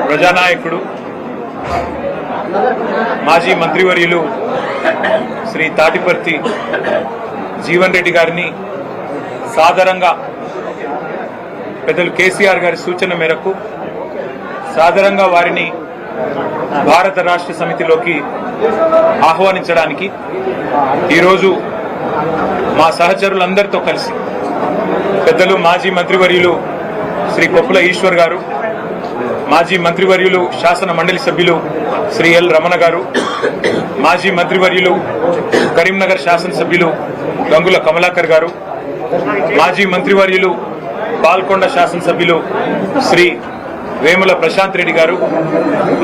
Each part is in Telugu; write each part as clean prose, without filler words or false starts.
ప్రజానాయకుడు మాజీ మంత్రివర్యులు శ్రీ తాటిపర్తి జీవన్ రెడ్డి గారిని సాదరంగా పెద్దలు కేసీఆర్ గారి సూచన మేరకు సాదరంగా వారిని భారత రాష్ట్ర సమితిలోకి ఆహ్వానించడానికి ఈరోజు మా సహచరులందరితో కలిసి పెద్దలు మాజీ మంత్రివర్యులు శ్రీ కొప్పుల ఈశ్వర్ గారు, మాజీ మంత్రివర్యులు శాసన మండలి సభ్యులు శ్రీ ఎల్ రమణ గారు, మాజీ మంత్రివర్యులు కరీంనగర్ శాసనసభ్యులు గంగుల కమలాకర్ గారు, మాజీ మంత్రివర్యులు పాల్కొండ శాసనసభ్యులు శ్రీ వేముల ప్రశాంత్ రెడ్డి గారు,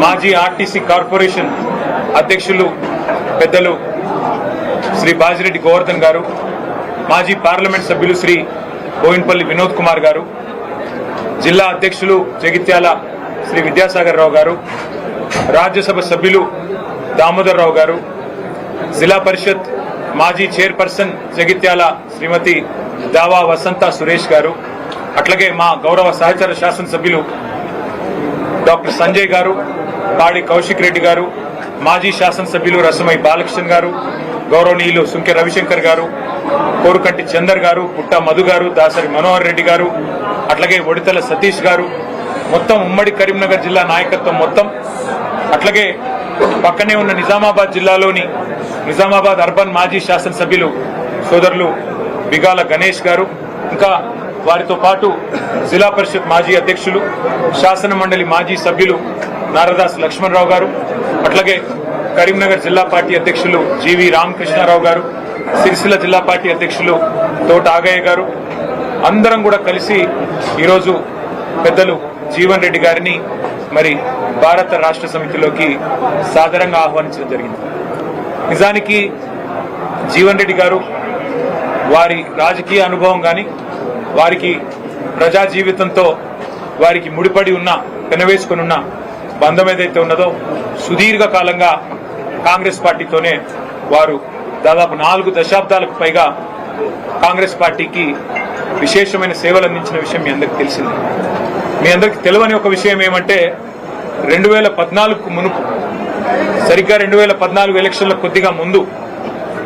మాజీ ఆర్టీసీ కార్పొరేషన్ అధ్యక్షులు పెద్దలు శ్రీ బాజిరెడ్డి గోవర్ధన్ గారు, మాజీ పార్లమెంట్ సభ్యులు శ్రీ బోయిన్పల్లి వినోద్ కుమార్ గారు, జిల్లా అధ్యక్షులు జగిత్యాల శ్రీ విద్యాసాగర్ రావు గారు, రాజ్యసభ సభ్యులు దామోదర్ రావు గారు, జిల్లా పరిషత్ మాజీ చైర్పర్సన్ జగిత్యాల శ్రీమతి దావా వసంత సురేష్ గారు, అట్లాగే మా గౌరవ సహచర శాసనసభ్యులు డాక్టర్ సంజయ్ గారు, పాడి కౌశిక్ రెడ్డి గారు, మాజీ శాసనసభ్యులు రసమై బాలకృష్ణ గారు, గౌరవనీయులు సుంకె రవిశంకర్ గారు, కోరుకంటి చందర్ గారు, పుట్ట మధు గారు, దాసరి మనోహర్ రెడ్డి గారు, అట్లాగే ఒడితల సతీష్ గారు, మొత్తం ఉమ్మడి కరీంనగర్ జిల్లా నాయకత్వం మొత్తం, అట్లాగే పక్కనే ఉన్న నిజామాబాద్ జిల్లాలోని నిజామాబాద్ అర్బన్ మాజీ శాసనసభ్యులు సోదరులు బిగాల గణేష్ గారు, ఇంకా వారితో పాటు జిల్లా పరిషత్ మాజీ అధ్యక్షులు శాసన మండలి మాజీ సభ్యులు నారదాస్ లక్ష్మణరావు గారు, అట్లాగే కరీంనగర్ జిల్లా పార్టీ అధ్యక్షులు జీవి రామకృష్ణారావు గారు, సిరిసిల్ల జిల్లా పార్టీ అధ్యక్షులు తోట ఆగయ్య గారు, అందరం కూడా కలిసి ఈరోజు పెద్దలు జీవన్ రెడ్డి గారిని మరి భారత రాష్ట్ర సమితిలోకి సాదరంగా ఆహ్వానించడం జరిగింది. నిజానికి జీవన్ రెడ్డి గారు వారి రాజకీయ అనుభవం కానీ వారికి ప్రజా జీవితంతో వారికి ముడిపడి ఉన్న పెనవేసుకుని ఉన్న బంధం ఏదైతే ఉన్నదో సుదీర్ఘకాలంగా కాంగ్రెస్ పార్టీతోనే వారు దాదాపు 4 దశాబ్దాలకు పైగా కాంగ్రెస్ పార్టీకి విశేషమైన సేవలు అందించిన విషయం మీ అందరికీ తెలిసింది. మీ అందరికీ తెలియని ఒక విషయం ఏమంటే 2014కు మునుపు, సరిగ్గా 2014 ఎలక్షన్ల కొద్దిగా ముందు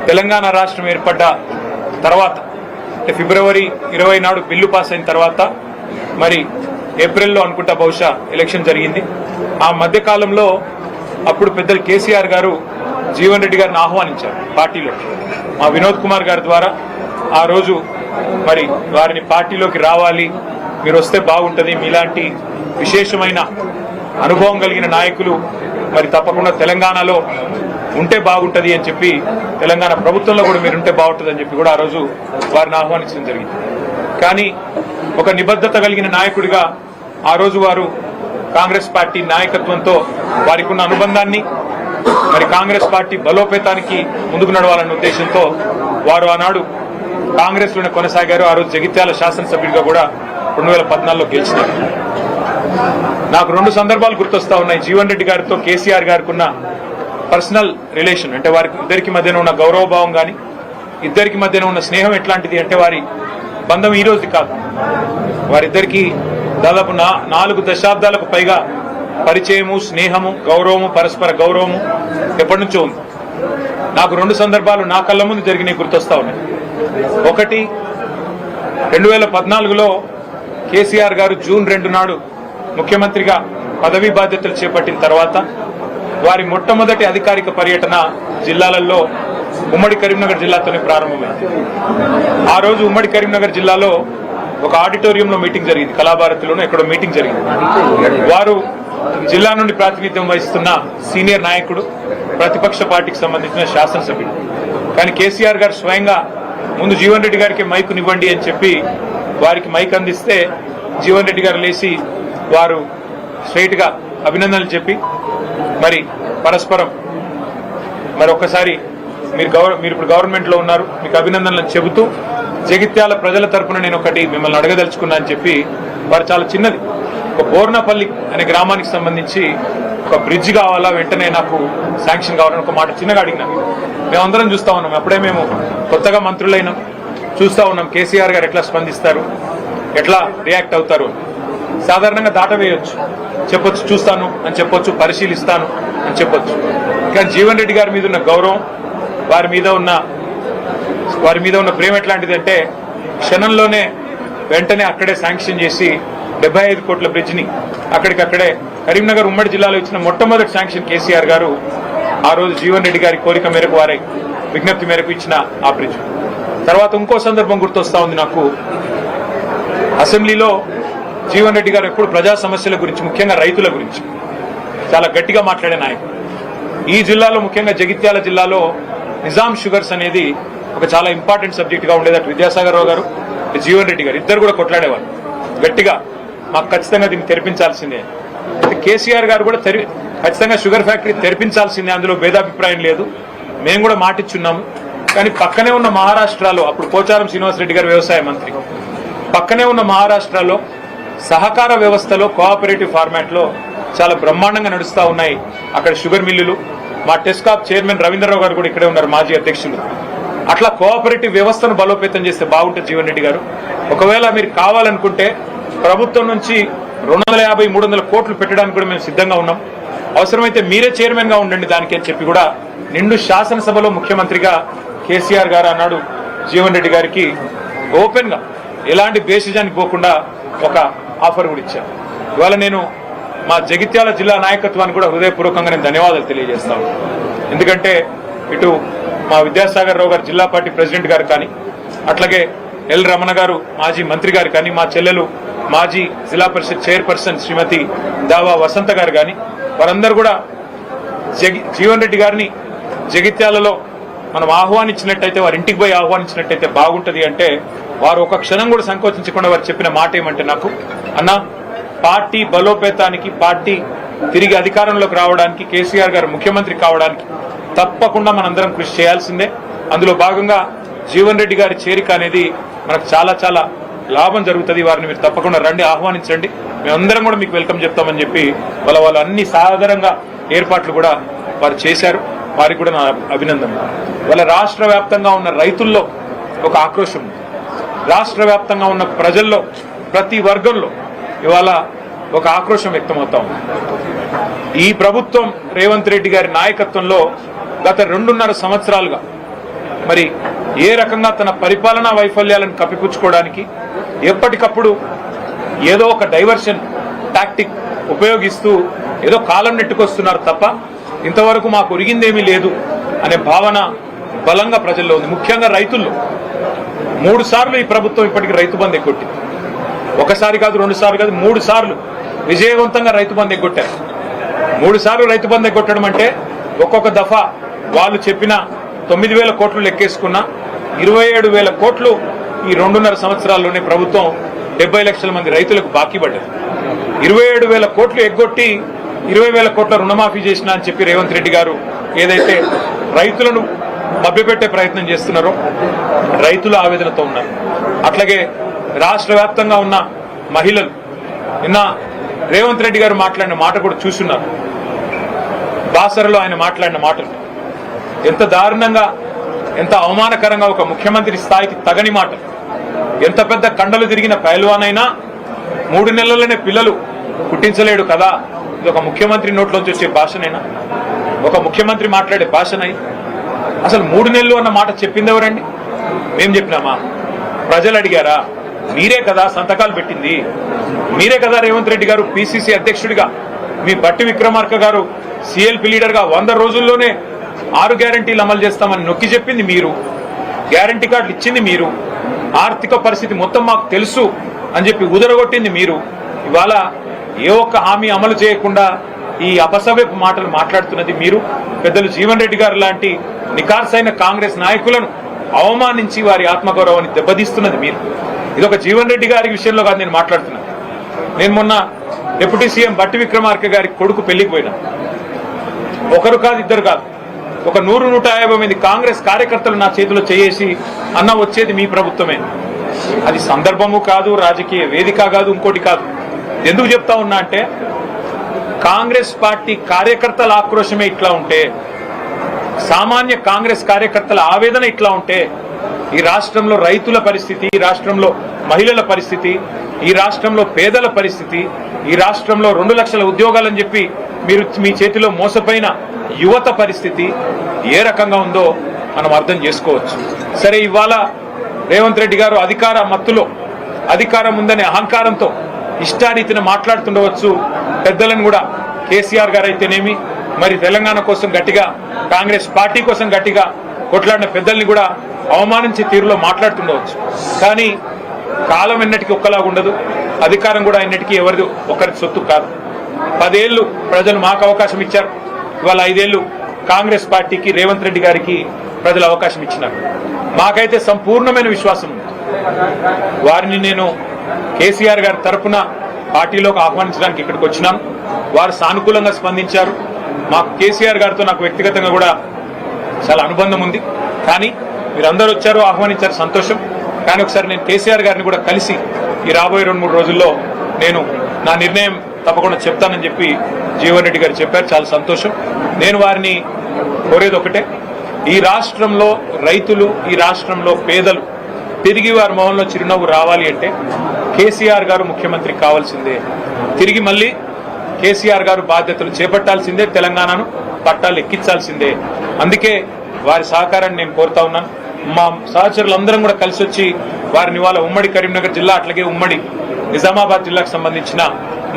తెలంగాణ రాష్ట్రం ఏర్పడ్డ తర్వాత ఫిబ్రవరి 20 నాడు బిల్లు పాస్ అయిన తర్వాత మరి ఏప్రిల్లో అనుకుంటా బహుశా ఎలక్షన్ జరిగింది. ఆ మధ్య కాలంలో అప్పుడు పెద్దలు కేసీఆర్ గారు జీవన్ రెడ్డి గారిని ఆహ్వానించారు పార్టీలో. మా వినోద్ కుమార్ గారి ద్వారా ఆ రోజు మరి వారిని పార్టీలోకి రావాలి, మీరు వస్తే బాగుంటుంది, మీలాంటి విశేషమైన అనుభవం కలిగిన నాయకులు మరి తప్పకుండా తెలంగాణలో ఉంటే బాగుంటుంది అని చెప్పి, తెలంగాణ ప్రభుత్వంలో కూడా మీరు ఉంటే బాగుంటుంది అని చెప్పి కూడా ఆ రోజు వారిని ఆహ్వానించడం జరిగింది. కానీ ఒక నిబద్ధత కలిగిన నాయకుడిగా ఆ రోజు వారు కాంగ్రెస్ పార్టీ నాయకత్వంతో వారికి ఉన్న అనుబంధాన్ని మరి కాంగ్రెస్ పార్టీ బలోపేతానికి ముందుకు నడవాలన్న ఉద్దేశంతో వారు ఆనాడు కాంగ్రెస్ లోనే కొనసాగారు. ఆ రోజు జగిత్యాల శాసనసభ్యుడిగా కూడా 2014లో గెలిచినారు. నాకు 2 సందర్భాలు గుర్తొస్తా ఉన్నాయి. జీవన్ రెడ్డి గారితో కేసీఆర్ గారికి ఉన్న పర్సనల్ రిలేషన్, అంటే వారికి ఇద్దరికి మధ్యన ఉన్న గౌరవభావం కానీ ఇద్దరికి మధ్యన ఉన్న స్నేహం ఎట్లాంటిది అంటే, వారి బంధం ఈ రోజు కాదు, వారిద్దరికి దాదాపు 4 దశాబ్దాలకు పైగా పరిచయము, స్నేహము, గౌరవము, పరస్పర గౌరవము ఎప్పటి నుంచో ఉంది. నాకు 2 సందర్భాలు నా కళ్ళ ముందు జరిగినాయి గుర్తొస్తా ఉన్నాయి. ఒకటి 2014లో కేసీఆర్ గారు జూన్ 2 నాడు ముఖ్యమంత్రిగా పదవీ బాధ్యతలు చేపట్టిన తర్వాత వారి మొట్టమొదటి అధికారిక పర్యటన జిల్లాలలో ఉమ్మడి కరీంనగర్ జిల్లాతోనే ప్రారంభమైంది. ఆ రోజు ఉమ్మడి కరీంనగర్ జిల్లాలో ఒక ఆడిటోరియంలో మీటింగ్ జరిగింది, కళాభారతిలోనూ ఎక్కడో మీటింగ్ జరిగింది. వారు జిల్లా నుండి ప్రాతినిధ్యం వహిస్తున్న సీనియర్ నాయకుడు, ప్రతిపక్ష పార్టీకి సంబంధించిన శాసనసభ్యుడు. కానీ కేసీఆర్ గారు స్వయంగా ముందు జీవన్ రెడ్డి గారికి మైకునివ్వండి అని చెప్పి వారికి మైక్ అందిస్తే జీవన్ రెడ్డి గారు లేచి వారు స్ట్రైట్ గా అభినందనలు చెప్పి మరి పరస్పరం మరి ఒక్కసారి మీరు ఇప్పుడు గవర్నమెంట్ లో ఉన్నారు, మీకు అభినందనలు చెబుతూ జగిత్యాల ప్రజల తరపున నేను ఒకటి మిమ్మల్ని అడగదలుచుకున్నా అని చెప్పి వారు చాలా చిన్నది, ఒక బోర్నపల్లి అనే గ్రామానికి సంబంధించి ఒక బ్రిడ్జ్ కావాలా, వెంటనే నాకు శాంక్షన్ కావాలని ఒక మాట చిన్నగా అడిగినా. మేమందరం చూస్తా ఉన్నాం, అప్పుడే మేము కొత్తగా మంత్రులైనాం, చూస్తా ఉన్నాం కేసీఆర్ గారు ఎట్లా స్పందిస్తారు, ఎట్లా రియాక్ట్ అవుతారు. సాధారణంగా దాటవేయొచ్చు, చెప్పొచ్చు చూస్తాను అని చెప్పొచ్చు, పరిశీలిస్తాను అని చెప్పొచ్చు. కానీ జీవన్ రెడ్డి గారి మీద ఉన్న గౌరవం, వారి మీద ఉన్న ప్రేమ ఎట్లాంటిది అంటే క్షణంలోనే వెంటనే అక్కడే శాంక్షన్ చేసి 75 కోట్ల బ్రిడ్జిని అక్కడికక్కడే కరీంనగర్ ఉమ్మడి జిల్లాలో ఇచ్చిన మొట్టమొదటి శాంక్షన్ కేసీఆర్ గారు ఆ రోజు జీవన్ రెడ్డి గారి కోరిక మేరకు, వారి విజ్ఞప్తి మేరకు ఇచ్చిన ఆ బ్రిడ్జ్. తర్వాత ఇంకో సందర్భం గుర్తొస్తా ఉంది నాకు. అసెంబ్లీలో జీవన్ రెడ్డి గారు ఎప్పుడు ప్రజా సమస్యల గురించి, ముఖ్యంగా రైతుల గురించి చాలా గట్టిగా మాట్లాడే నాయకుడు. ఈ జిల్లాలో, ముఖ్యంగా జగిత్యాల జిల్లాలో నిజాం షుగర్స్ అనేది ఒక చాలా ఇంపార్టెంట్ సబ్జెక్ట్ గా ఉండేది. అటు విద్యాసాగర్ రావు గారు, జీవన్ రెడ్డి గారు ఇద్దరు కూడా కొట్లాడేవారు గట్టిగా, మాకు ఖచ్చితంగా దీన్ని తెరిపించాల్సిందే. కేసీఆర్ గారు కూడా ఖచ్చితంగా షుగర్ ఫ్యాక్టరీ తెరిపించాల్సిందే, అందులో భేదాభిప్రాయం లేదు, మేము కూడా మాటిచ్చున్నాము. కానీ పక్కనే ఉన్న మహారాష్ట్రలో, అప్పుడు పోచారం శ్రీనివాసరెడ్డి గారు వ్యవసాయ మంత్రి, పక్కనే ఉన్న మహారాష్ట్రలో సహకార వ్యవస్థలో, కోఆపరేటివ్ ఫార్మాట్ లో చాలా బ్రహ్మాండంగా నడుస్తా ఉన్నాయి అక్కడ షుగర్ మిల్లులు. మా టెస్కాప్ చైర్మన్ రవీంద్రరావు గారు కూడా ఇక్కడే ఉన్నారు, మాజీ అధ్యక్షులు. అట్లా కోఆపరేటివ్ వ్యవస్థను బలోపేతం చేస్తే బాగుంటుంది జీవన్ రెడ్డి గారు. ఒకవేళ మీరు కావాలనుకుంటే ప్రభుత్వం నుంచి 250-300 కోట్లు పెట్టడానికి కూడా మేము సిద్ధంగా ఉన్నాం. అవసరమైతే మీరే చైర్మన్ గా ఉండండి దానికి అని చెప్పి కూడా నిండు శాసనసభలో ముఖ్యమంత్రిగా కేసీఆర్ గారు అన్నాడు జీవన్ రెడ్డి గారికి ఓపెన్ గా, ఎలాంటి బేసిజానికి పోకుండా ఒక ఆఫర్ కూడా ఇచ్చారు. ఇవాళ నేను మా జగిత్యాల జిల్లా నాయకత్వాన్ని కూడా హృదయపూర్వకంగా నేను ధన్యవాదాలు తెలియజేస్తాను. ఎందుకంటే ఇటు మా విద్యాసాగర్ రావు గారు జిల్లా పార్టీ ప్రెసిడెంట్ గారు కానీ, అట్లాగే ఎల్ రమణ గారు మాజీ మంత్రి గారు కానీ, మా చెల్లెలు మాజీ జిల్లా పరిషత్ చైర్పర్సన్ శ్రీమతి దావా వసంత గారు కానీ, వారందరూ కూడా జీవన్ రెడ్డి గారిని జగిత్యాలలో మనం ఆహ్వానించినట్టయితే, వారి ఇంటికి పోయి ఆహ్వానించినట్టయితే బాగుంటది అంటే, వారు ఒక క్షణం కూడా సంకోచించకుండా వారు చెప్పిన మాట ఏమంటే, నాకు అన్న పార్టీ బలోపేతానికి, పార్టీ తిరిగి అధికారంలోకి రావడానికి, కేసీఆర్ గారు ముఖ్యమంత్రి కావడానికి తప్పకుండా మనందరం కృషి చేయాల్సిందే. అందులో భాగంగా జీవన్ రెడ్డి గారి చేరిక అనేది మనకు చాలా చాలా లాభం జరుగుతుంది. వారిని మీరు తప్పకుండా రండి, ఆహ్వానించండి, మేమందరం కూడా మీకు వెల్కమ్ చెప్తామని చెప్పి వాళ్ళు అన్ని సాధారణంగా ఏర్పాట్లు కూడా వారు చేశారు. వారికి కూడా నా అభినందనలు. వాళ్ళ రాష్ట్ర వ్యాప్తంగా ఉన్న రైతుల్లో ఒక ఆక్రోశం ఉంది, రాష్ట్ర వ్యాప్తంగా ఉన్న ప్రజల్లో, ప్రతి వర్గంలో ఇవాళ ఒక ఆక్రోశం వ్యక్తమవుతా ఉంది. ఈ ప్రభుత్వం రేవంత్ రెడ్డి గారి నాయకత్వంలో గత 2.5 సంవత్సరాలుగా మరి ఏ రకంగా తన పరిపాలనా వైఫల్యాలను కప్పిపుచ్చుకోవడానికి ఎప్పటికప్పుడు ఏదో ఒక డైవర్షన్ టాక్టిక్ ఉపయోగిస్తూ ఏదో కాలం నెట్టుకొస్తున్నారు తప్ప ఇంతవరకు మాకు ఒరిగిందేమీ లేదు అనే భావన బలంగా ప్రజల్లో ఉంది. ముఖ్యంగా రైతుల్లో 3 సార్లు ఈ ప్రభుత్వం ఇప్పటికి రైతు బంధు ఎగ్గొట్టింది. ఒకసారి కాదు, 2 సార్లు కాదు, 3 సార్లు విజయవంతంగా రైతు బంధు ఎగ్గొట్టారు. 3 సార్లు రైతు బంధు ఎగ్గొట్టడం అంటే ఒక్కొక్క దఫా వాళ్ళు చెప్పిన 9,000 కోట్లు లెక్కేసుకున్న 27,000 కోట్లు ఈ 2.5 సంవత్సరాల్లోనే ప్రభుత్వం 70 లక్షల మంది రైతులకు బాకీ పడ్డది. 27,000 కోట్లు ఎగ్గొట్టి 20,000 కోట్ల రుణమాఫీ చేసిన అని చెప్పి రేవంత్ రెడ్డి గారు ఏదైతే రైతులను మభ్యపెట్టే ప్రయత్నం చేస్తున్నారో రైతుల ఆవేదనతో ఉన్నారు. అట్లాగే రాష్ట్ర వ్యాప్తంగా ఉన్న మహిళలు నిన్న రేవంత్ రెడ్డి గారు మాట్లాడిన మాట కూడా చూస్తున్నారు. బాసరలో ఆయన మాట్లాడిన మాటలు ఎంత దారుణంగా, ఎంత అవమానకరంగా, ఒక ముఖ్యమంత్రి స్థాయికి తగని మాట. ఎంత పెద్ద కండలు తిరిగిన పైల్వానైనా 3 నెలలనే పిల్లలు పుట్టించలేడు కదా, ఇది ఒక ముఖ్యమంత్రి నోట్లోంచి వచ్చే భాషనైనా, ఒక ముఖ్యమంత్రి మాట్లాడే భాషనై? అసలు 3 నెలలు అన్న మాట చెప్పింది ఎవరండి? మేం చెప్పినామా? ప్రజలు అడిగారా? మీరే కదా సంతకాలు పెట్టింది, మీరే కదా రేవంత్ రెడ్డి గారు పిసిసి అధ్యక్షుడిగా, మీ బట్టి విక్రమార్క గారు సిఎల్పి లీడర్ గా 100 రోజుల్లోనే 6 గ్యారంటీలు అమలు చేస్తామని నొక్కి చెప్పింది మీరు, గ్యారంటీ కార్డులు ఇచ్చింది మీరు, ఆర్థిక పరిస్థితి మొత్తం మాకు తెలుసు అని చెప్పి ఉదరగొట్టింది మీరు. ఇవాళ ఏ ఒక్క హామీ అమలు చేయకుండా ఈ అపసవ్యపు మాటలు మాట్లాడుతున్నది మీరు. పెద్దలు జీవన్ రెడ్డి గారు లాంటి నికార్సైన కాంగ్రెస్ నాయకులను అవమానించి వారి ఆత్మగౌరవాన్ని దెబ్బతీస్తున్నది మీరు. ఇది ఒక జీవన్ రెడ్డి గారి విషయంలో కాదు నేను మాట్లాడుతున్నాను. నేను మొన్న డిప్యూటీ సీఎం బట్టి విక్రమార్క గారి కొడుకు పెళ్లికి పోయినా. ఒకరు కాదు, ఇద్దరు కాదు, ఒక 100-150 మంది కాంగ్రెస్ కార్యకర్తలు నా చేతిలో చేసి అన్న వచ్చేది మీ ప్రభుత్వమే. అది సందర్భము కాదు, రాజకీయ వేదిక కాదు, ఇంకోటి కాదు. ఎందుకు చెప్తా ఉన్నా అంటే, కాంగ్రెస్ పార్టీ కార్యకర్తల ఆక్రోశమే ఇట్లా ఉంటే, సామాన్య కాంగ్రెస్ కార్యకర్తల ఆవేదన ఇట్లా ఉంటే, ఈ రాష్ట్రంలో రైతుల పరిస్థితి, ఈ రాష్ట్రంలో మహిళల పరిస్థితి, ఈ రాష్ట్రంలో పేదల పరిస్థితి, ఈ రాష్ట్రంలో 2 లక్షల ఉద్యోగాలని చెప్పి మీరు మీ చేతిలో మోసపోయిన యువత పరిస్థితి ఏ రకంగా ఉందో మనం అర్థం చేసుకోవచ్చు. సరే, ఇవాళ రేవంత్ రెడ్డి గారు అధికార మత్తులో, అధికారం ఉందనే అహంకారంతో ఇష్టారీతిన మాట్లాడుతుండవచ్చు. పెద్దలను కూడా కేసీఆర్ గారు అయితేనేమి, మరి తెలంగాణ కోసం గట్టిగా, కాంగ్రెస్ పార్టీ కోసం గట్టిగా కొట్లాడిన పెద్దల్ని కూడా అవమానించే తీరులో మాట్లాడుతుండవచ్చు. కానీ కాలం ఎన్నటికీ ఒక్కలాగా ఉండదు, అధికారం కూడా ఎన్నటికీ ఎవరిది ఒకరి సొత్తు కాదు. 10 ఏళ్లు ప్రజలు మాకు అవకాశం ఇచ్చారు. ఇవాళ 5 ఏళ్లు కాంగ్రెస్ పార్టీకి, రేవంత్ రెడ్డి గారికి ప్రజలు అవకాశం ఇచ్చినారు. మాకైతే సంపూర్ణమైన విశ్వాసం ఉంది. వారిని నేను కేసీఆర్ గారి తరఫున పార్టీలోకి ఆహ్వానించడానికి ఇక్కడికి వచ్చినాను. వారు సానుకూలంగా స్పందించారు. మాకు కేసీఆర్ గారితో నాకు వ్యక్తిగతంగా కూడా చాలా అనుబంధం ఉంది. కానీ మీరందరూ వచ్చారు, ఆహ్వానించారు, సంతోషం. కానీ ఒకసారి నేను కేసీఆర్ గారిని కూడా కలిసి ఈ రాబోయే 2-3 రోజుల్లో నేను నా నిర్ణయం తప్పకుండా చెప్తానని చెప్పి జీవన్ రెడ్డి గారు చెప్పారు. చాలా సంతోషం. నేను వారిని కోరేది ఒకటే, ఈ రాష్ట్రంలో రైతులు, ఈ రాష్ట్రంలో పేదలు తిరిగి వారి మొహంలో చిరునవ్వు రావాలి అంటే కేసీఆర్ గారు ముఖ్యమంత్రి కావాల్సిందే. తిరిగి మళ్ళీ కేసీఆర్ గారు బాధ్యతలు చేపట్టాల్సిందే, తెలంగాణను పట్టాలు ఎక్కించాల్సిందే. అందుకే వారి సహకారాన్ని నేను కోరుతా ఉన్నాను. మా సహచరులందరం కూడా కలిసి వచ్చి వారిని వాళ్ళ ఉమ్మడి కరీంనగర్ జిల్లా, అట్లాగే ఉమ్మడి నిజామాబాద్ జిల్లాకు సంబంధించిన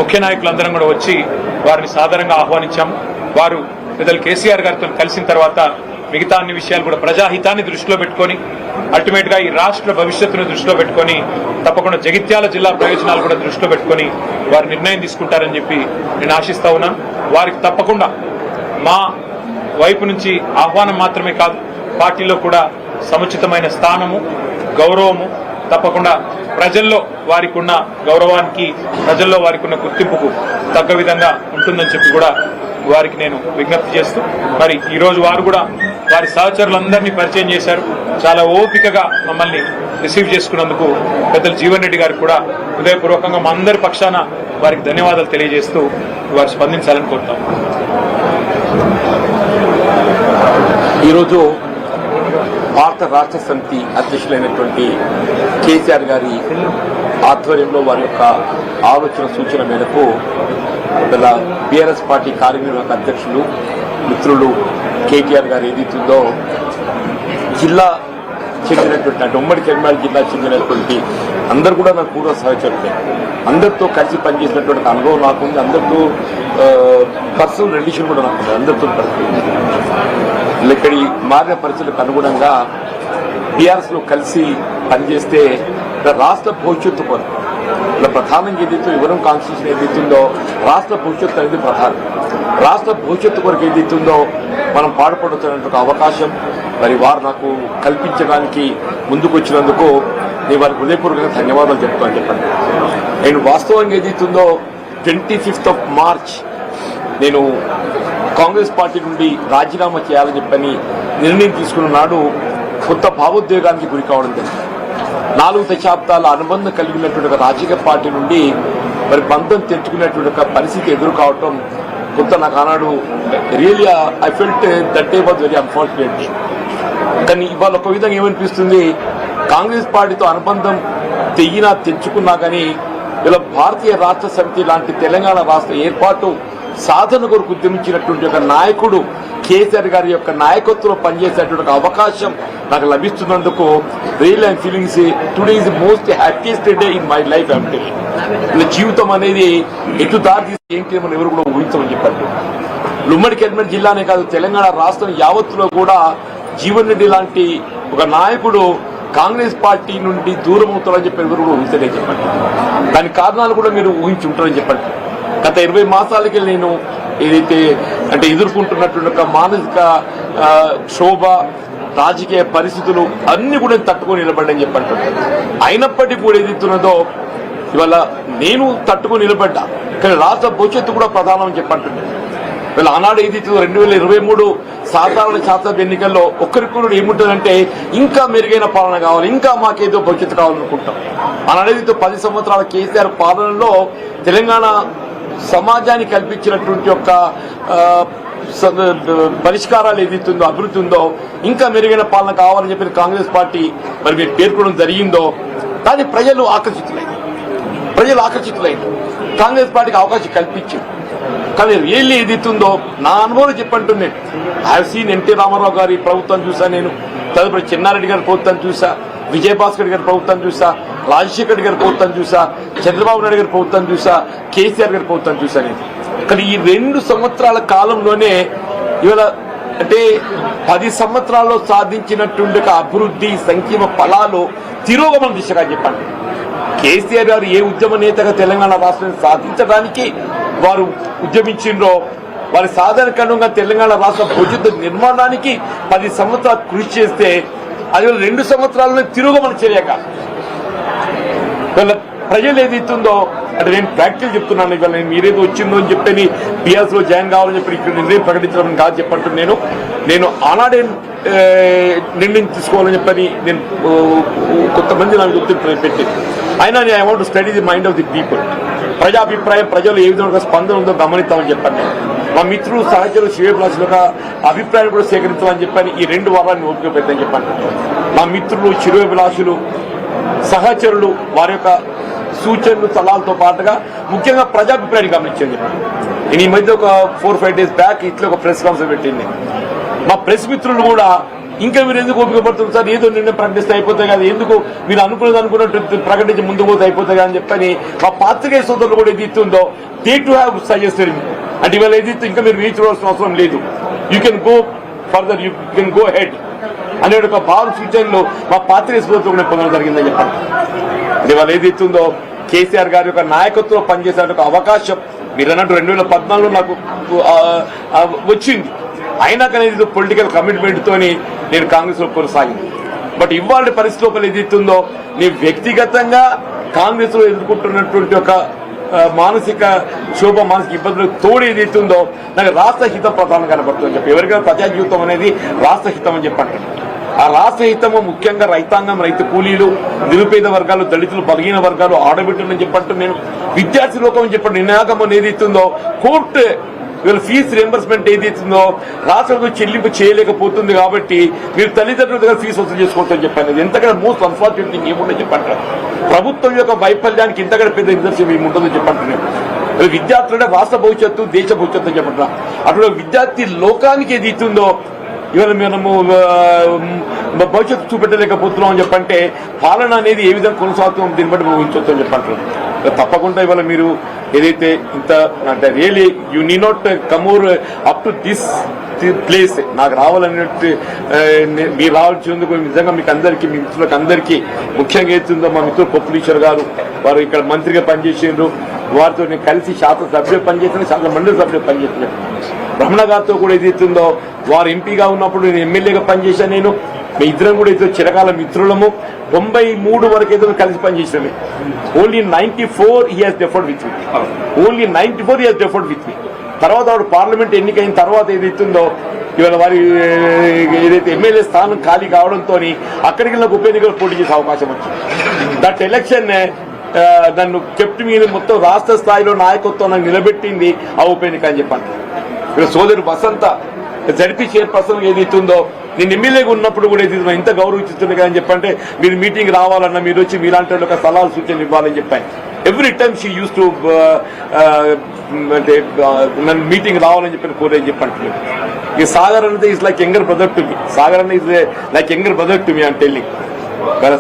ముఖ్య నాయకులందరం కూడా వచ్చి వారిని సాధారణంగా ఆహ్వానించాము. వారు పెద్దలు కేసీఆర్ గారితో కలిసిన తర్వాత మిగతా అన్ని విషయాలు కూడా ప్రజాహితాన్ని దృష్టిలో పెట్టుకొని, అల్టిమేట్ గా ఈ రాష్ట్ర భవిష్యత్తును దృష్టిలో పెట్టుకొని, తప్పకుండా జగిత్యాల జిల్లా ప్రయోజనాలు కూడా దృష్టిలో పెట్టుకొని వారు నిర్ణయం తీసుకుంటారని చెప్పి నేను ఆశిస్తా ఉన్నాను. వారికి తప్పకుండా మా వైపు నుంచి ఆహ్వానం మాత్రమే కాదు, పార్టీలో కూడా సముచితమైన స్థానము, గౌరవము, తప్పకుండా ప్రజల్లో వారికి ఉన్న గౌరవానికి, ప్రజల్లో వారికి ఉన్న గుర్తింపుకు తగ్గ విధంగా ఉంటుందని చెప్పి కూడా వారికి నేను విజ్ఞప్తి చేస్తూ, మరి ఈరోజు వారు కూడా వారి సహచరులందరినీ పరిచయం చేశారు. చాలా ఓపికగా మమ్మల్ని రిసీవ్ చేసుకున్నందుకు పెద్దలు జీవన్ రెడ్డి గారికి కూడా హృదయపూర్వకంగా మా అందరి పక్షాన వారికి ధన్యవాదాలు తెలియజేస్తూ వారు స్పందించాలని కోరుతాం. ఈరోజు భారత రాష్ట్ర సమితి అధ్యక్షులైనటువంటి కేసీఆర్ గారి ఆధ్వర్యంలో వారి యొక్క ఆలోచన సూచన మేరకు బీఆర్ఎస్ పార్టీ కార్యనిర్వాహక అధ్యక్షులు మిత్రులు కేటీఆర్ గారు ఏదైతుందో జిల్లా చెందినటువంటి, అంటే ఉమ్మడి కరీంనగర్ జిల్లా చెందినటువంటి అందరు కూడా నాకు పూర్వ సహచరులే. అందరితో కలిసి పనిచేసినటువంటి అనుభవం నాకుంది. అందరితో పర్సనల్ రిలేషన్ కూడా నాకుంది. అందరితో ఇక్కడి మారిన పరిస్థితులకు అనుగుణంగా బీఆర్ఎస్ లో కలిసి పనిచేస్తే రాష్ట్ర భవిష్యత్తు కొరకు ఇలా ప్రధానంగా ఏదైతే యువరం కాన్స్టిట్యూషన్ ఏదైతుందో రాష్ట్ర భవిష్యత్తు అనేది ప్రధానం. రాష్ట్ర భవిష్యత్తు కొరకు ఏదైతుందో మనం పాటుపడుతున్న అవకాశం మరి వారు నాకు కల్పించడానికి ముందుకు వచ్చినందుకు నేను వారికి హృదయపూర్వకంగా ధన్యవాదాలు చెప్తాను చెప్పండి. నేను వాస్తవంగా ఏదైతుందో 25th March నేను కాంగ్రెస్ పార్టీ నుండి రాజీనామా చేయాలని చెప్పని నిర్ణయం తీసుకున్న నాడు కొత్త భావోద్వేగానికి గురి కావడం జరిగింది. 4 దశాబ్దాల అనుబంధం కలిగినటువంటి రాజకీయ పార్టీ నుండి మరి బంధం తెచ్చుకునేటువంటి పరిస్థితి ఎదురు కావటం కొంత నాకు ఆనాడు really I felt that day was very unfortunate. కానీ ఇవాళ ఒక విధంగా ఏమనిపిస్తుంది, కాంగ్రెస్ పార్టీతో అనుబంధం తెచ్చుకున్నా కానీ ఇలా భారతీయ రాష్ట్ర సమితి లాంటి తెలంగాణ రాష్ట్ర ఏర్పాటు సాధన కొరకు ఉద్యమించినటువంటి ఒక నాయకుడు కేసీఆర్ గారి యొక్క నాయకత్వంలో పనిచేసేటువంటి అవకాశం నాకు లభిస్తున్నందుకు real I'm feelings today is the most happiest day in my life. అంటే ఇలా జీవితం అనేది ఎటు దారి తీసి ఏంటి మనం ఎవరు కూడా ఊహించమని చెప్పారు. ఉమ్మడి కరీంనగర్ జిల్లానే కాదు, తెలంగాణ రాష్ట్రం యావత్తులో కూడా జీవన్ రెడ్డి లాంటి ఒక నాయకుడు కాంగ్రెస్ పార్టీ నుండి దూరం అవుతారని చెప్పి ఎవరు కూడా ఊహించలేని చెప్పండి. దాని కారణాలు కూడా మీరు ఊహించి ఉంటారని చెప్పండి. గత 20 మాసాలకి నేను ఏదైతే అంటే ఎదుర్కొంటున్నటువంటి మానసిక క్షోభ, రాజకీయ పరిస్థితులు అన్ని కూడా తట్టుకొని నిలబడ్డని చెప్పండి. అయినప్పటికీ కూడా ఏదైతున్నదో ఇవాళ నేను తట్టుకొని నిలబడ్డా, కానీ రాష్ట్ర భవిష్యత్తు కూడా ప్రధానం అని చెప్పంటుంది. వీళ్ళ ఆనాడు ఏదైతే 2023 సాధారణ శాసనసభ ఎన్నికల్లో ఒక్కరికొకరు ఏముంటుందంటే ఇంకా మెరుగైన పాలన కావాలి, ఇంకా మాకేదో భవిష్యత్తు కావాలనుకుంటాం. ఆనాడు ఏదైతే 10 సంవత్సరాల కేసీఆర్ పాలనలో తెలంగాణ సమాజానికి కల్పించినటువంటి యొక్క పరిష్కారాలు ఏదైతుందో, అభివృద్ధి ఉందో, ఇంకా మెరుగైన పాలన కావాలని చెప్పి కాంగ్రెస్ పార్టీ మరి మీరు పేర్కొనడం జరిగిందో, కానీ ప్రజలు ఆకర్షితులైన కాంగ్రెస్ పార్టీకి అవకాశం కల్పించింది. కానీ రియల్లీ ఏదైతుందో నా అనుభవం చెప్పంటున్నాను. I have seen NT Rama Rao గారి ప్రభుత్వం చూసా, నేను తదుపరి చెన్నారెడ్డి గారి ప్రభుత్వం చూసా, విజయభాస్కర్ గారి ప్రభుత్వం చూసా, రాజశేఖర్ రెడ్డి గారి ప్రభుత్వం చూసా, చంద్రబాబు నాయుడు గారి ప్రభుత్వం చూసా, కేసీఆర్ గారి ప్రభుత్వం చూసా నేను. కానీ ఈ 2 సంవత్సరాల కాలంలోనే ఇవాళ అంటే 10 సంవత్సరాల్లో సాధించినటువంటి అభివృద్ధి సంక్షేమ ఫలాలు తిరోగమన దిశగా చెప్పండి. కేసీఆర్ గారు ఏ ఉద్యమ నేతగా తెలంగాణ రాష్ట్రాన్ని సాధించడానికి వారు ఉద్యమించిండ్రో వారి సాధారణంగా తెలంగాణ రాష్ట్ర భవిష్యత్తు నిర్మాణానికి 10 సంవత్సరాలు కృషి చేస్తే అది 2 సంవత్సరాల్లో తిరోగమన చర్యగా ప్రజలు ఏదైతుందో అంటే నేను ప్రాక్టికల్ చెప్తున్నాను. ఇవాళ నేను మీరేదో వచ్చిందో అని చెప్పని బీఆర్ఎస్ లో జాయిన్ కావాలని చెప్పి ఇక్కడ నిర్ణయం ప్రకటించడం కాదు చెప్పంటున్నాను. నేను ఆనాడే నిర్ణయం తీసుకోవాలని చెప్పని నేను కొంతమంది నాకు గుర్తింపు పెట్టింది. అయినా నేను I want to study the mind of the people. ప్రజాభిప్రాయం ప్రజలు ఏ విధంగా స్పందన ఉందో గమనిస్తామని చెప్పండి. మా మిత్రులు సహచరులు శివప్లాసులు యొక్క అభిప్రాయాలు కూడా సేకరించాలని చెప్పని ఈ 2 వారాన్ని ఓపిక పెట్టని చెప్పండి. మా మిత్రులు శివభిలాషులు సహచరులు వారి యొక్క సూచనలు సలహాలతో పాటుగా ముఖ్యంగా ప్రజాభిప్రాయాన్ని గమనించండి. నేను ఈ మధ్య ఒక 4-5 డేస్ బ్యాక్ ఇట్లా ఒక ప్రెస్ కాన్ఫరెన్స్ పెట్టింది. మా ప్రెస్ మిత్రులు కూడా ఇంకా మీరు ఎందుకు ఓపిక పడుతుంది సార్, ఏదో నిర్ణయం ప్రకటిస్తే అయిపోతాయి కదా, ఎందుకు మీరు అనుకున్నట్టు ప్రకటించి ముందుకు పోతే అయిపోతాయి కదా అని చెప్పని మా పాత్రికేయ సోదరులు కూడా ఏది ఇస్తుందో they to have suggested me. అంటే ఇవాళ ఏది ఇంకా మీరు రీచ్ అవ్వాల్సిన అవసరం లేదు, you can go further, you can go head అనే ఒక భావ సూచనలు మా పాత్రికేయ సోదరులు కూడా పొందడం జరిగిందని చెప్పండి. ఇవాళ ఏది ఇస్తుందో కేసీఆర్ గారి యొక్క నాయకత్వంలో పనిచేసే ఒక అవకాశం మీరు అన్నట్టు 2014లో నాకు వచ్చింది. అయినా కానీ పొలిటికల్ కమిట్మెంట్ తోని నేను కాంగ్రెస్ లో కొనసాగింది. బట్ ఇవాళ పరిస్థితి లోపల ఏదైతుందో నేను వ్యక్తిగతంగా కాంగ్రెస్ లో ఎదుర్కొంటున్నటువంటి ఒక మానసిక ఇబ్బందులకు తోడు ఏదైతుందో నాకు రాష్ట్ర హితం ప్రధానం కనబడుతుందని చెప్పి ఎవరికైనా ప్రజా జీవితం అనేది రాష్ట్ర హితం అని చెప్పంటారు. ఆ రాష్ట్ర హితము ముఖ్యంగా రైతాంగం, రైతు కూలీలు, నిరుపేద వర్గాలు, దళితులు, బలహీన వర్గాలు, ఆడబిడ్డలని చెప్పంటూ నేను విద్యార్థి లోకం అని చెప్పండి నినాగం ఏదైతుందో కోర్టు వీళ్ళ ఫీజు రియంబర్స్మెంట్ ఏదైతుందో రాష్ట్రం చెల్లింపు చేయలేకపోతుంది కాబట్టి మీరు తల్లిదండ్రుల దగ్గర ఫీజు వసూలు చేసుకోవచ్చని చెప్పాను. ఎంతకన్నా మోస్ట్ అన్ఫార్చునేట్ థింగ్ ఏముంటుందని చెప్పంటారు. ప్రభుత్వం యొక్క వైఫల్యానికి ఇంతకన్నా పెద్ద నిదర్శనం ఏముంటుందని చెప్పంటున్నాను. విద్యార్థులంటే రాష్ట్ర భవిష్యత్తు, దేశ భవిష్యత్తు అని చెప్పంటారు. అటువంటి విద్యార్థి లోకానికి ఏది ఇస్తుందో ఇవాళ మనము భవిష్యత్తు చూపెట్టలేకపోతున్నాం అని చెప్పంటే పాలన అనేది ఏ విధంగా కొనసాగుతాం దీన్ని బట్టి ఊహించవచ్చు అని చెప్పంటారు. తప్పకుండా ఇవాళ మీరు ఏదైతే ఇంత అంటే really you need not come up to this place నాకు రావాలన్నట్టు మీరు రావాల్సినందుకు నిజంగా మీకు అందరికీ, మీ మిత్రులకు అందరికీ ముఖ్యంగా ఏతుందో మా మిత్రులు పొప్పులీశ్వర్ గారు వారు ఇక్కడ మంత్రిగా పనిచేసిండ్రు. వారితో నేను కలిసి శాసనసభ్యులు పనిచేసిన, శాసన మండలి సభ్యులు పనిచేసిన. రమణ గారితో కూడా ఏదైతుందో వారు ఎంపీగా ఉన్నప్పుడు నేను ఎమ్మెల్యేగా పనిచేశాను. నేను మీ ఇద్దరం కూడా ఏదో చిరకాల మిత్రులము. 93 వరకు ఏదో కలిసి పనిచేసినవి. Only 94 he has deferred with me. Only 94 he has deferred with me. తర్వాత వాడు పార్లమెంట్ ఎన్నికైన తర్వాత ఏదైతుందో ఇవాళ వారి ఏదైతే ఎమ్మెల్యే స్థానం ఖాళీ కావడంతో అక్కడికి నాకు ఉప ఎన్నికలు పోటీ చేసే అవకాశం వచ్చింది. దట్ ఎలక్షన్ నన్ను కెప్ట్ మీద మొత్తం రాష్ట్ర స్థాయిలో నాయకత్వం నాకు నిలబెట్టింది ఆ ఉప ఎన్నిక అని చెప్పాను. ఇక్కడ సోదరు వసంత జడ్పీ చైర్పర్సన్ ఏదైతుందో నేను ఎమ్మెల్యేగా ఉన్నప్పుడు కూడా ఏది ఇంత గౌరవిస్తుంది కదా అని చెప్పంటే మీరు మీటింగ్ రావాలన్నా మీరు వచ్చి మీలాంటి ఒక సలహాలు సూచనలు ఇవ్వాలని చెప్పాను. Every time she use to అంటే నన్ను మీటింగ్ రావాలని చెప్పి కోరేని చెప్పంటున్నాను. ఈ సాగర్ అనేది is like younger brother to me. Sagar అనేది is like younger brother to me అని టెల్లింగ్.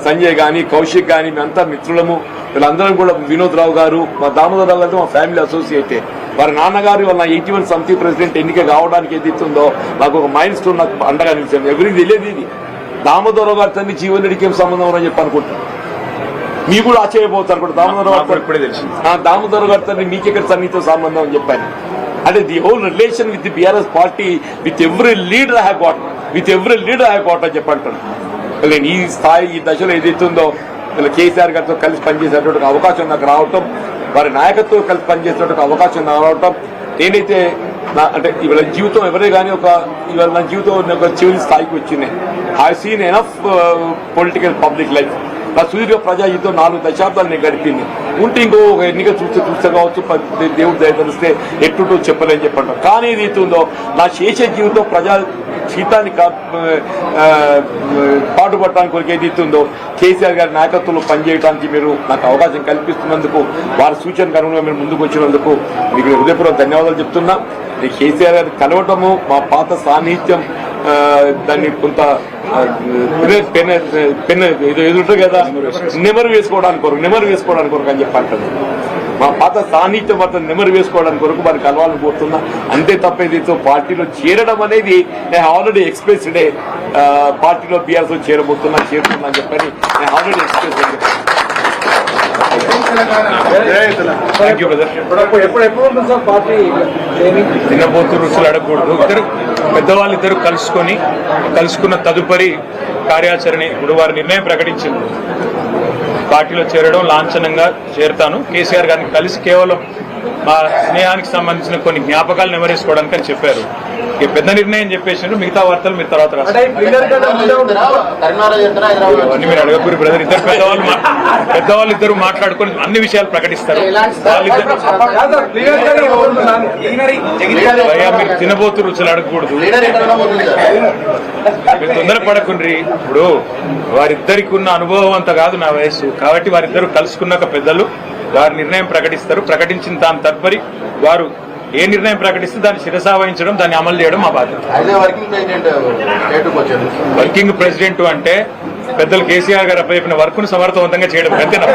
సంజయ్ కానీ కౌశిక్ కానీ మేమంతా మిత్రులము. వీళ్ళందరం కూడా వినోద్ రావు గారు, మా దామోదరరావు గారితో మా ఫ్యామిలీ అసోసియేటే. వారి నాన్నగారు వాళ్ళ 81 సమితి ప్రెసిడెంట్ ఎన్నిక కావడానికి ఏదైతుందో నాకు ఒక మైల్ స్టోన్ నాకు అండగా నిలిచాను. ఎవరికి తెలియదు ఇది. దామోదరరావు గారి తండ్రి జీవన్ రెడ్డికి ఏం సంబంధం అని చెప్పి అనుకుంటున్నాను. మీకు కూడా ఆశ్చర్యపోతారు కూడా దామోదరరావు గారి తండ్రి మీకెక్కడ సన్నిహిత సంబంధం అని చెప్పాను. అంటే the whole relation with the BRS party with every leader I have got అని చెప్పంటాను. నేను ఈ స్థాయి ఈ దశలో ఏదైతుందో కేసీఆర్ గారితో కలిసి పనిచేసేటువంటి అవకాశం నాకు రావటం, వారి నాయకత్వం కలిసి పనిచేసేటువంటి అవకాశం రావటం, నేనైతే అంటే ఇవాళ జీవితం ఎవరే కానీ ఇవాళ నా జీవితం ఒక చివరి స్థాయికి వచ్చింది. I seen enough political public life. నా సుదీర్ఘ ప్రజా జీవితం 4 దశాబ్దాలు నేను గడిపింది. ఉంటే ఇంకో ఒక ఎన్నిక చూస్తే కావచ్చు, దేవుడు దయ తెలిస్తే ఎట్టుంటో చెప్పలేని చెప్పంటాం. కానీ ఏదైతుందో నా శేష జీవితం ప్రజా జీతాన్ని పాటుపడటానికి కొరకు ఏదైతే ఉందో కేసీఆర్ గారి నాయకత్వంలో పనిచేయడానికి మీరు నాకు అవకాశం కల్పిస్తున్నందుకు వారి సూచనకు అనుగుణంగా మీరు ముందుకు వచ్చినందుకు మీకు హృదయపూర్వక ధన్యవాదాలు చెప్తున్నా. కేసీఆర్ గారిని కలవటము మా పాత సాన్నిహిత్యం దాన్ని కొంత ఎదురు కదా నెమరు వేసుకోవడానికి కొరకు అని చెప్పి అంటారు. మా పాత సాన్నిహిత్యం మాత్రం నెమరు వేసుకోవడానికి కొరకు వారికి కలవాలని కోరుతున్నా. అంతే తప్ప ఏదైతే పార్టీలో చేరడం అనేది నేను ఆల్రెడీ ఎక్స్ప్రెస్ డే పార్టీలో బీఆర్ఎస్ లో చేరుతున్నా అని చెప్పని నేను already express thank you brother. తినబోతు రుచులు అడగకూడదు. పెద్దవాళ్ళిద్దరు కలుసుకున్న తదుపరి కార్యాచరణ ఇప్పుడు వారి నిర్ణయం ప్రకటించింది. పార్టీలో చేరడం లాంఛనంగా చేరుతాను. కేసీఆర్ గారిని కలిసి కేవలం మా స్నేహానికి సంబంధించిన కొన్ని జ్ఞాపకాలు నెమరేసుకోవడానికి అని చెప్పారు. ఇక పెద్ద నిర్ణయం చెప్పేసారు. మిగతా వార్తలు మీరు తర్వాత రాస్తారు. అవన్నీ మీరు అడగకూరు బ్రదర్. పెద్దవాళ్ళు ఇద్దరు మాట్లాడుకొని అన్ని విషయాలు ప్రకటిస్తారు. భయ్యా మీరు తినబోతు రుచులు అడగకూడదు. మీరు తొందరపడకుండ్రి. ఇప్పుడు వారిద్దరికి ఉన్న అనుభవం అంత కాదు నా వయస్సు. కాబట్టి వారిద్దరు కలుసుకున్నాక పెద్దలు వారి నిర్ణయం ప్రకటిస్తారు. ప్రకటించిన దాని తదుపరి వారు ఏ నిర్ణయం ప్రకటిస్తే దాన్ని శిరసావహించడం, దాన్ని అమలు చేయడం మా బాధ్యత. వర్కింగ్ ప్రెసిడెంట్ అంటే పెద్దలు కేసీఆర్ గారు అప్పచెప్పిన వర్క్ ను సమర్థవంతంగా చేయడం అంతేనా?